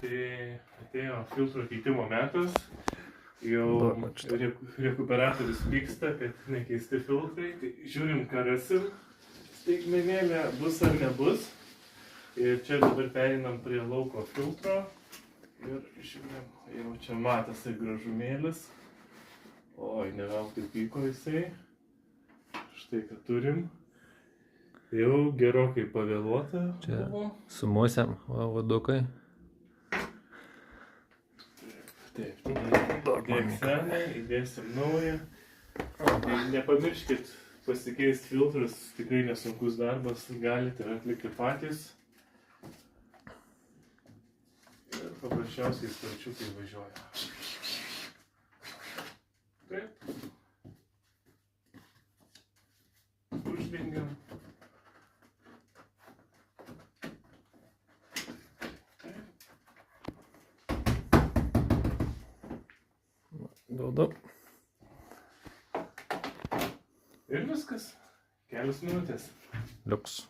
Tai atėjo filtro keitimo metas. Jau rekuperatorius pyksta, kad nekeisti filtrai. Tai žiūrim, ką rasim. Staigmenėlė bus ar nebus. Ir čia dabar pereinam prie lauko filtro. Ir žiūrim, jau čia matosi gražumėlis. Oi, neveltui pyko jisai. Štai, ką turim. Jau gerokai pavėluota. Čia su musėm, vadukai. Taip, įdėk seną, įdėsim naują. Tai nepamirškit pasikeisti filtrus, tikrai nesunkus darbas, galite atlikti patys. Ir paprasčiausiai sparčiukai važiuoja. Taip. Uždengiam. Duodu. Ir viskas. Kelios minutės. Liuks.